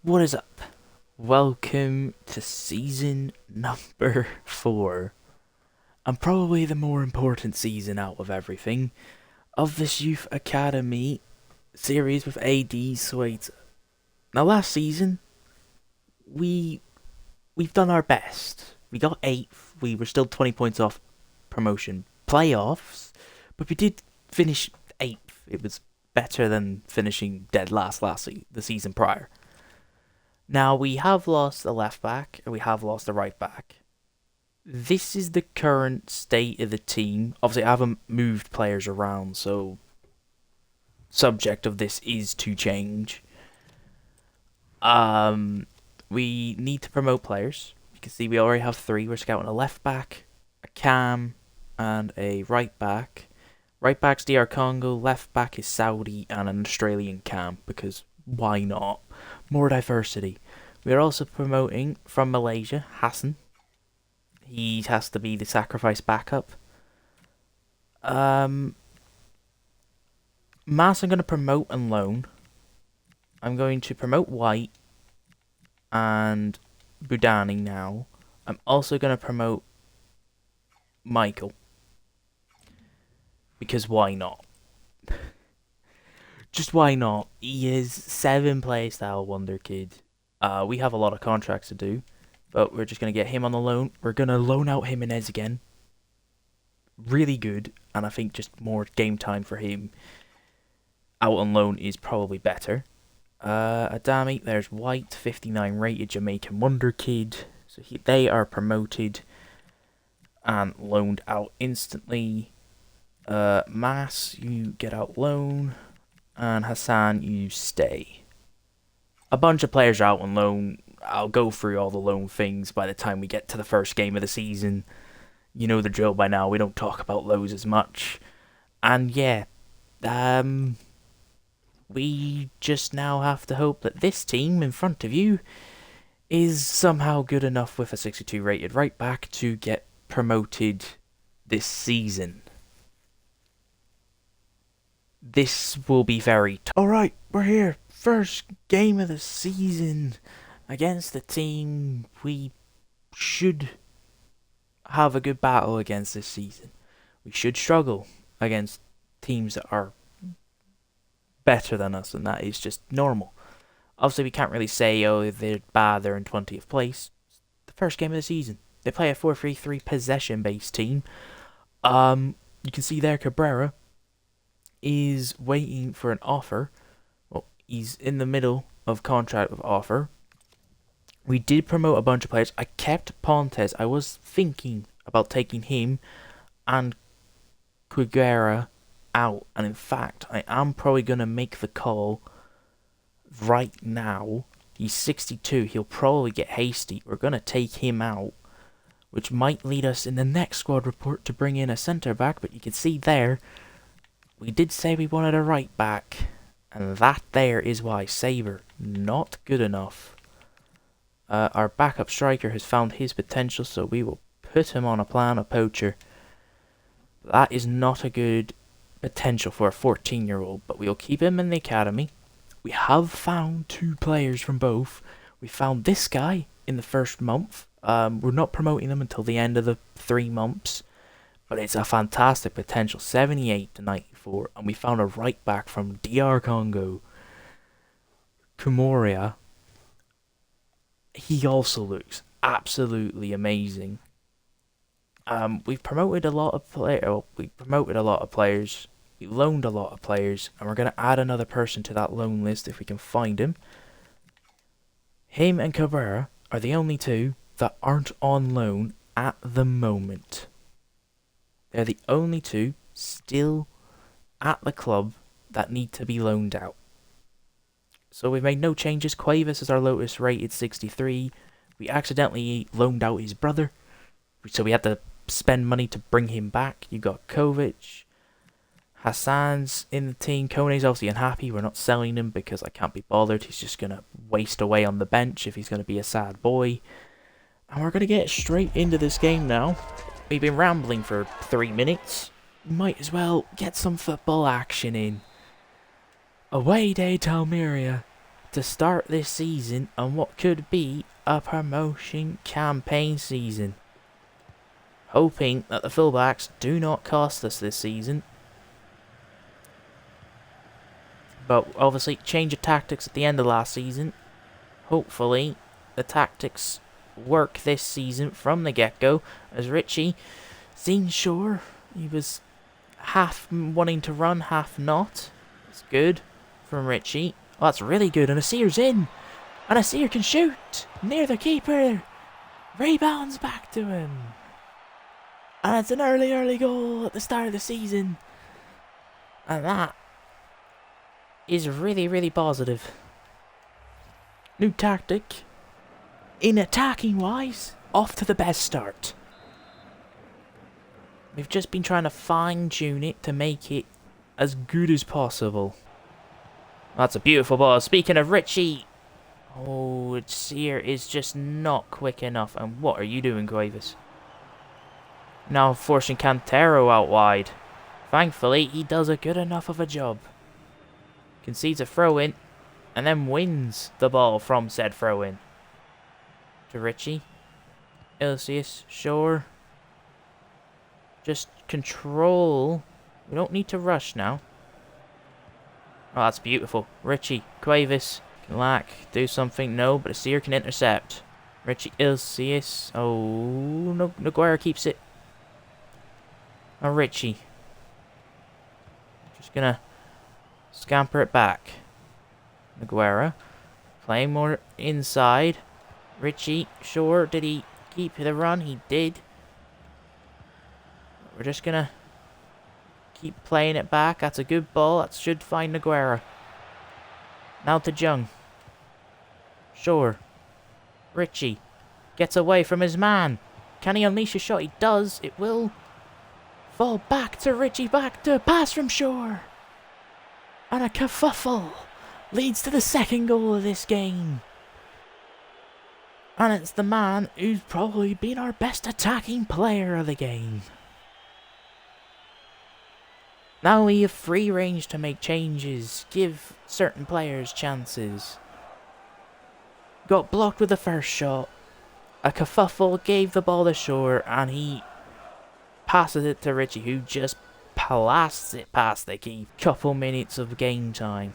What is up? Welcome to season number 4, and probably the more important season out of everything, of this Youth Academy series with AD Ceuta. Now last season, we've done our best. We got 8th, we were still 20 points off promotion playoffs, but we did finish 8th. It was better than finishing dead last the season prior. Now, we have lost a left back, and we have lost a right back. This is the current state of the team. Obviously, I haven't moved players around, so subject of this is to change. We need to promote players. You can see we already have 3. We're scouting a left back, a cam, and a right back. Right back's DR Congo, left back is Saudi, and an Australian cam, because why not? More diversity. We are also promoting from Malaysia, Hassan. He has to be the sacrifice backup. Mas I'm going to promote and loan. I'm going to promote White and Budani now. I'm also going to promote Michael. Because why not? Just why not? He is 7 playstyle wonder kid. We have a lot of contracts to do, but we're just going to get him on the loan. We're going to loan out Jimenez again. Really good, and I think just more game time for him out on loan is probably better. Adami, there's White, 59 rated Jamaican wonder kid. So they are promoted and loaned out instantly. Mas, you get out loan. And Hassan, you stay. A bunch of players are out on loan. I'll go through all the loan things by the time we get to the first game of the season. You know the drill by now. We don't talk about lows as much. And yeah, we just now have to hope that this team in front of you is somehow good enough with a 62 rated right back to get promoted this season. This will be very Alright, we're here. First game of the season against the team we should have a good battle against this season. We should struggle against teams that are better than us, and that is just normal. Obviously, we can't really say, oh, they're bad, they're in 20th place. The first game of the season. They play a 4-3-3 possession-based team. You can see there Cabrera is waiting for an offer. Well, he's in the middle of contract with offer. We did promote a bunch of players. I kept Pontes. I was thinking about taking him and Quiguera out. And in fact, I am probably going to make the call right now. He's 62. He'll probably get hasty. We're going to take him out, which might lead us in the next squad report to bring in a centre back. But you can see there, we did say we wanted a right back, and that there is why. Saber, not good enough. Our backup striker has found his potential, so we will put him on a plan, a poacher. That is not a good potential for a 14-year-old, but we'll keep him in the academy. We have found 2 players from both. We found this guy in the first month. We're not promoting them until the end of the 3 months. But it's a fantastic potential, 78 to 94. And we found a right back from DR Congo, Kumoria. He also looks absolutely amazing. We've promoted a lot of players. We loaned a lot of players, and we're going to add another person to that loan list if we can find him. Him and Cabrera are the only 2 that aren't on loan at the moment. They're the only 2 still at the club that need to be loaned out. So we've made no changes. Cuevas is our lowest rated, 63. We accidentally loaned out his brother, so we had to spend money to bring him back. You got Kovic. Hassan's in the team. Kone's obviously unhappy. We're not selling him because I can't be bothered. He's just going to waste away on the bench if he's going to be a sad boy. And we're going to get straight into this game now. We've been rambling for 3 minutes. Might as well get some football action in. Away day to Almeria. to start this season on what could be a promotion campaign season. Hoping that the fullbacks do not cost us this season. But obviously, change of tactics at the end of last season. Hopefully, the tactics work this season from the get-go, as Richie seemed sure. He was half wanting to run, half not. It's good from Richie. Oh, that's really good, and Asir's in. And Asir can shoot near the keeper. Rebounds back to him. And it's an early goal at the start of the season. And that is really positive. New tactic. In attacking wise, off to the best start. We've just been trying to fine tune it to make it as good as possible. That's a beautiful ball. Speaking of Richie. Oh, Sear is just not quick enough. And what are you doing, Cuevas? Now forcing Cantero out wide. Thankfully, he does a good enough of a job. Concedes a throw-in, and then wins the ball from said throw-in. To Richie. Ilcius, sure. Just control. We don't need to rush now. Oh, that's beautiful. Richie, Cuevas, Lack, do something. No, but Asir can intercept. Richie, Ilcius. Oh, no, Naguera keeps it. Oh, Richie. Just gonna scamper it back. Naguera. Playing more inside. Richie, sure. Did he keep the run? He did. We're just gonna keep playing it back. That's a good ball. That should find Naguera. Now to Jung. Sure. Richie gets away from his man. Can he unleash a shot? He does. It will fall back to Richie. Back to pass from Shore. And a kerfuffle leads to the second goal of this game. And it's the man who's probably been our best attacking player of the game. Now we have free range to make changes, give certain players chances. Got blocked with the first shot. A kerfuffle gave the ball to Shore, and he passes it to Richie, who just blasts it past the keeper. Couple minutes of game time.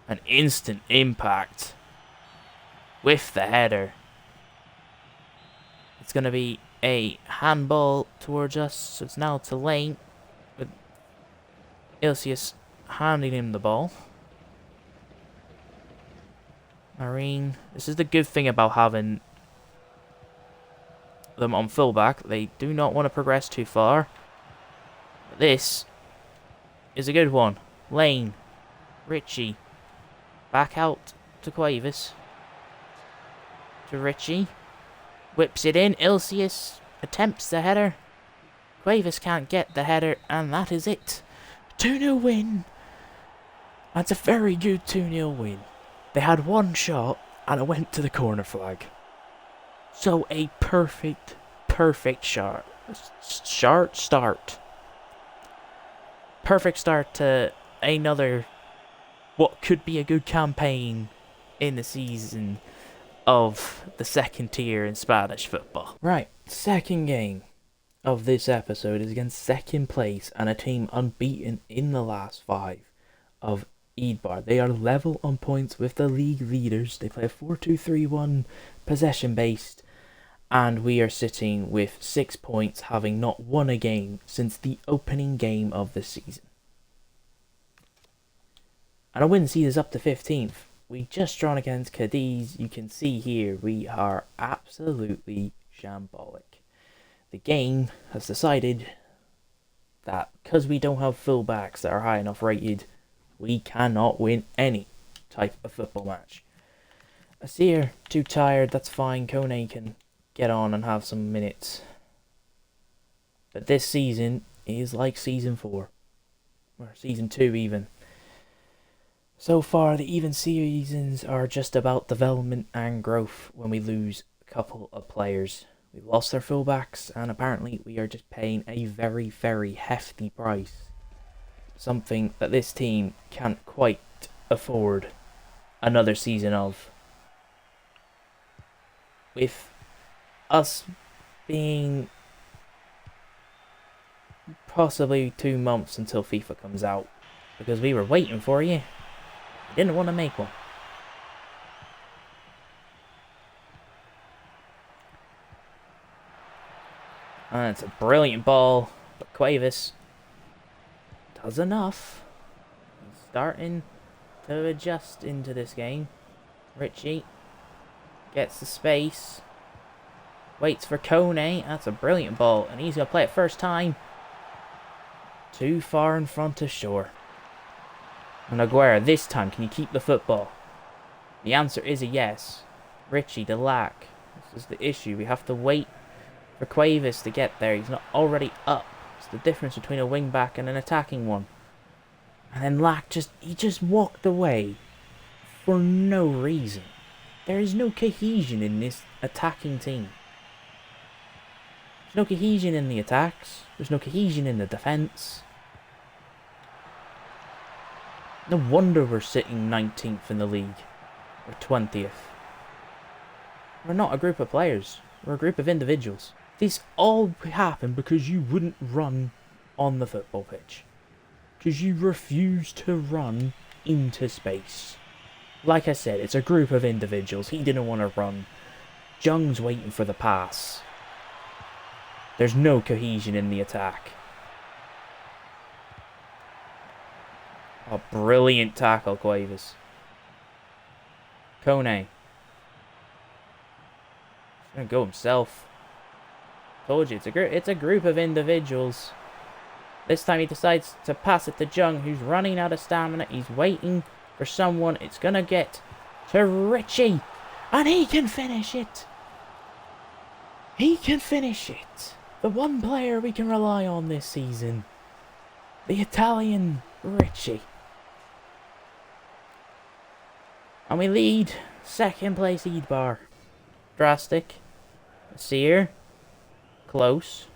An instant impact with the header. It's going to be a handball towards us, so it's now to Lane, with Ilcius handing him the ball. Marine, this is the good thing about having them on fullback. They do not want to progress too far. But this is a good one. Lane, Richie, back out to Cuevas. To Richie. Whips it in. Ilcius attempts the header. Cuevas can't get the header, and that is it. 2-0 win. That's a very good 2-0 win. They had one shot, and it went to the corner flag. So a perfect start. Perfect start to another, what could be a good campaign in the season of the second tier in Spanish football. Right, second game of this episode is against second place and a team unbeaten in the last 5 of Eidbar. They are level on points with the league leaders. They play a 4-2-3-1 possession based, and we are sitting with 6 points, having not won a game since the opening game of the season. And our win sees us up to 15th. We just drawn against Cadiz. You can see here we are absolutely shambolic. The game has decided that because we don't have fullbacks that are high enough rated, we cannot win any type of football match. Asir, too tired, that's fine. Kone can get on and have some minutes. But this season is like season 4. Or season 2 even. So far, the even seasons are just about development and growth when we lose a couple of players. We lost our fullbacks, and apparently we are just paying a very hefty price. Something that this team can't quite afford another season of. With us being possibly 2 months until FIFA comes out. Because we were waiting for you. We didn't want to make one. And it's a brilliant ball. But Cuevas does enough. He's starting to adjust into this game. Richie gets the space. Waits for Kone. That's a brilliant ball. And he's going to play it first time. Too far in front of shore. And Aguero, this time, can you keep the football? The answer is a yes. Richie, the lack. This is the issue. We have to wait for Cuevas to get there. He's not already up. It's the difference between a wing back and an attacking one. And then Lack he just walked away for no reason. There is no cohesion in this attacking team. There's no cohesion in the attacks. There's no cohesion in the defence. No wonder we're sitting 19th in the league. Or 20th. We're not a group of players. We're a group of individuals. This all happened because you wouldn't run on the football pitch. Because you refused to run into space. Like I said, it's a group of individuals. He didn't want to run. Jung's waiting for the pass. There's no cohesion in the attack. A brilliant tackle, Cuevas. Kone. He's gonna go himself. Told you, it's a group of individuals. This time he decides to pass it to Jung, who's running out of stamina. He's waiting for someone. It's gonna get to Richie. And he can finish it. He can finish it. The one player we can rely on this season. The Italian Richie. And we lead second place Eidbar. Drastic. Sear. Close.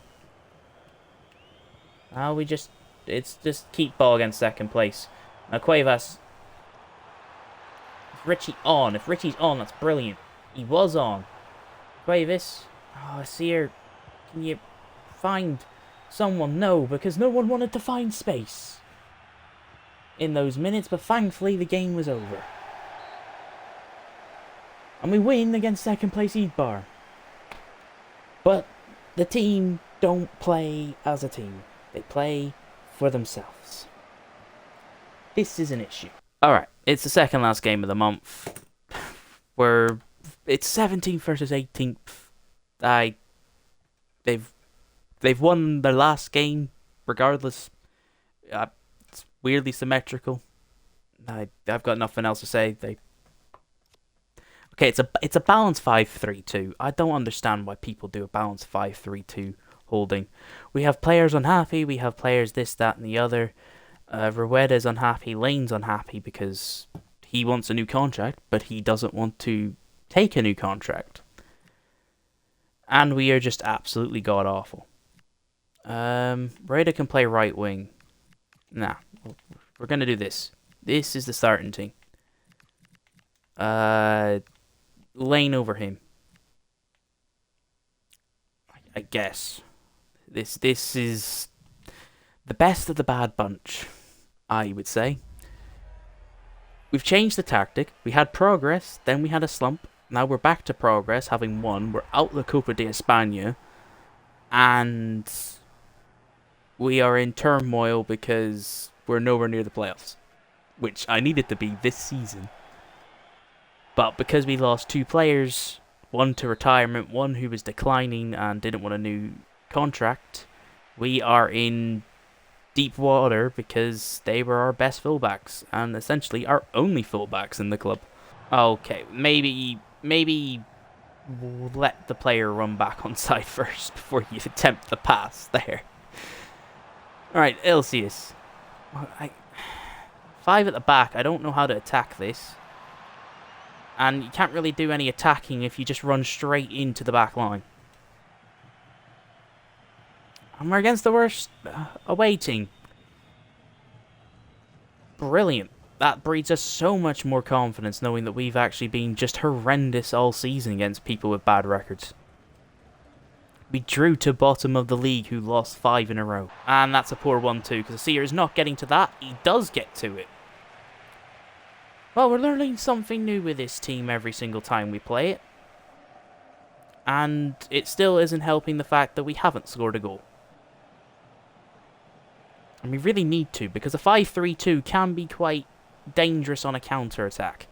Now it's just keep ball against second place. Now Cuevas. Is Richie on? If Richie's on, that's brilliant. He was on. Cuevas. Oh, Sear. Can you find someone? No, because no one wanted to find space in those minutes, but thankfully the game was over. And we win against second place Eidbar. But the team don't play as a team. They play for themselves. This is an issue. Alright, it's the second last game of the month. It's 17th versus 18th. They've won their last game, regardless. It's weirdly symmetrical. I've got nothing else to say. Okay, it's a balance 5-3-2. I don't understand why people do a balance 5-3-2 holding. We have players unhappy. We have players this, that, and the other. Rueda's unhappy. Lane's unhappy because he wants a new contract, but he doesn't want to take a new contract. And we are just absolutely god-awful. Rueda can play right wing. Nah, we're going to do this. This is the starting team. Lane over him. I guess. This is the best of the bad bunch, I would say. We've changed the tactic. We had progress, then we had a slump. Now we're back to progress, having won. We're out the Copa de España. And we are in turmoil because we're nowhere near the playoffs. Which I needed to be this season. But because we lost two players, one to retirement, one who was declining and didn't want a new contract, we are in deep water because they were our best fullbacks and essentially our only fullbacks in the club. Okay, maybe we'll let the player run back on side first before you attempt the pass there. Alright, Ilcius. 5 at the back, I don't know how to attack this. And you can't really do any attacking if you just run straight into the back line. And we're against the worst away team. Brilliant. that breeds us so much more confidence knowing that we've actually been just horrendous all season against people with bad records. We drew to bottom of the league who lost 5 in a row. And that's a poor one too, because Seer is not getting to that. He does get to it. Well, we're learning something new with this team every single time we play it. And it still isn't helping the fact that we haven't scored a goal. And we really need to, because a 5-3-2 can be quite dangerous on a counter-attack.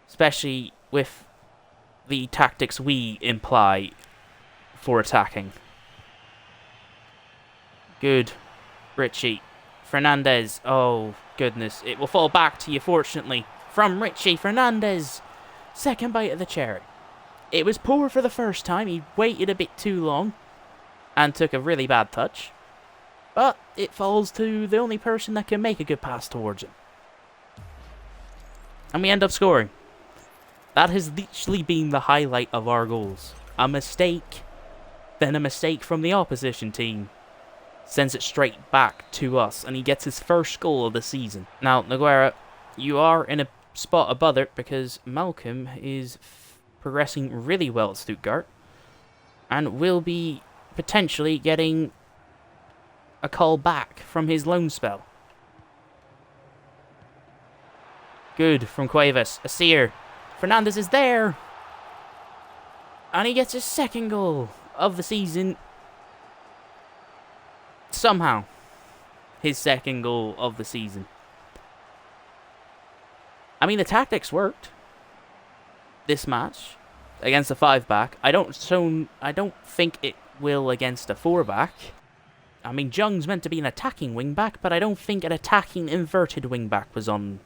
Especially with the tactics we imply for attacking. Good. Richie. Fernandez. Oh, goodness. It will fall back to you, fortunately. From Richie Fernandez. Second bite of the cherry. It was poor for the first time. He waited a bit too long. And took a really bad touch. But it falls to the only person that can make a good pass towards him. And we end up scoring. That has literally been the highlight of our goals. A mistake, then a mistake from the opposition team sends it straight back to us, and he gets his first goal of the season. Now, Noguera, you are in a spot above it because Malcolm is progressing really well at Stuttgart and will be potentially getting a call back from his loan spell. Good from Cuevas. Asir. Fernandez is there. And he gets his second goal of the season. Somehow. His second goal of the season. I mean, the tactics worked. This match. Against a 5-back. I don't think it will against a 4-back. I mean, Jung's meant to be an attacking wing-back, but I don't think an attacking inverted wing-back was on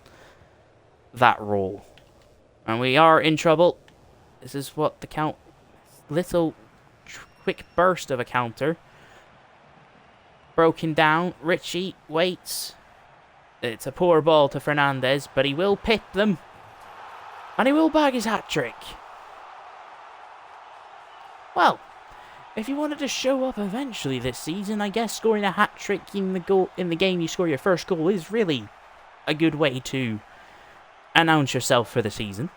that role. And we are in trouble. This is what the count... Little quick burst of a counter. Broken down. Richie waits. It's a poor ball to Fernandez, but he will pit them. And he will bag his hat-trick. Well, if you wanted to show up eventually this season, I guess scoring a hat-trick in the game you score your first goal is really a good way to announce yourself for the season.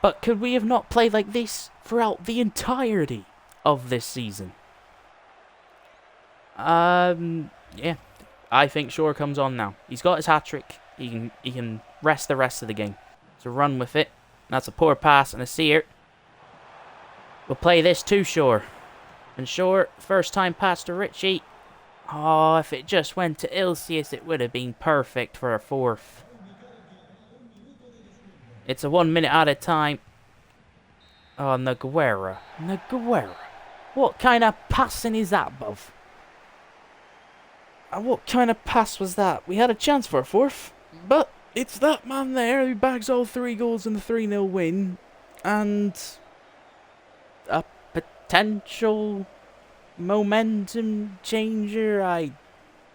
But could we have not played like this throughout the entirety of this season? Yeah. I think Shore comes on now. He's got his hat-trick. He can rest the rest of the game. So run with it. That's a poor pass and a seer. We'll play this to Shore. And Shore, first time pass to Richie. Oh, if it just went to Ilsius, it would have been perfect for a fourth. It's a 1 minute at a time. Oh, Noguera. Noguera. What kind of passing is that, bruv? What kind of pass was that? We had a chance for a fourth, but it's that man there who bags all 3 goals in the 3-0 win, and a potential momentum changer. I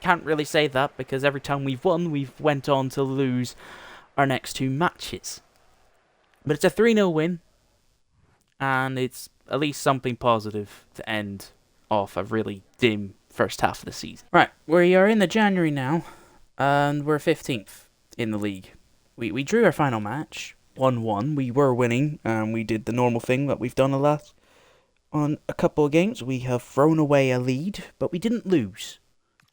can't really say that because every time we've won, we've went on to lose our next 2 matches. But it's a 3-0 win, and it's at least something positive to end off a really dim first half of the season. Right, we are in the January now, and we're 15th in the league. We drew our final match, 1-1. We were winning, and we did the normal thing that we've done on a couple of games. We have thrown away a lead, but we didn't lose.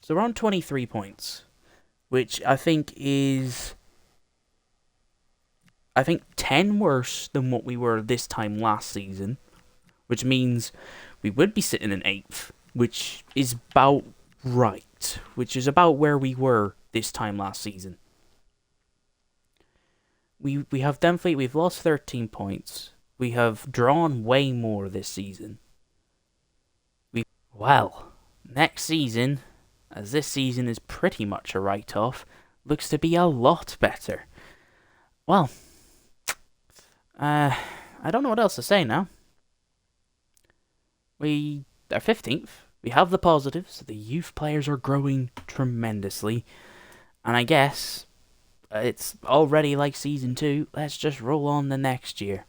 So we're on 23 points, which I think is... 10 worse than what we were this time last season, which means we would be sitting in 8th, which is about right, which is about where we were this time last season. We've lost 13 points. We have drawn way more this season. Well, next season, as this season is pretty much a write-off, looks to be a lot better. Well, I don't know what else to say now. We are 15th. We have the positives. The youth players are growing tremendously. And I guess it's already like Season 2. Let's just roll on the next year.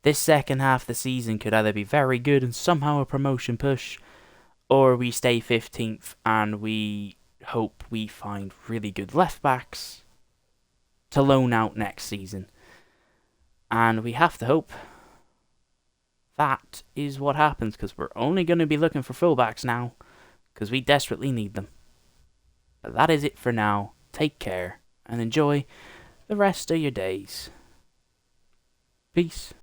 This second half of the season could either be very good and somehow a promotion push, or we stay 15th and we hope we find really good left backs to loan out next season. And we have to hope that is what happens, because we're only going to be looking for fullbacks now, because we desperately need them. But that is it for now. Take care and enjoy the rest of your days. Peace.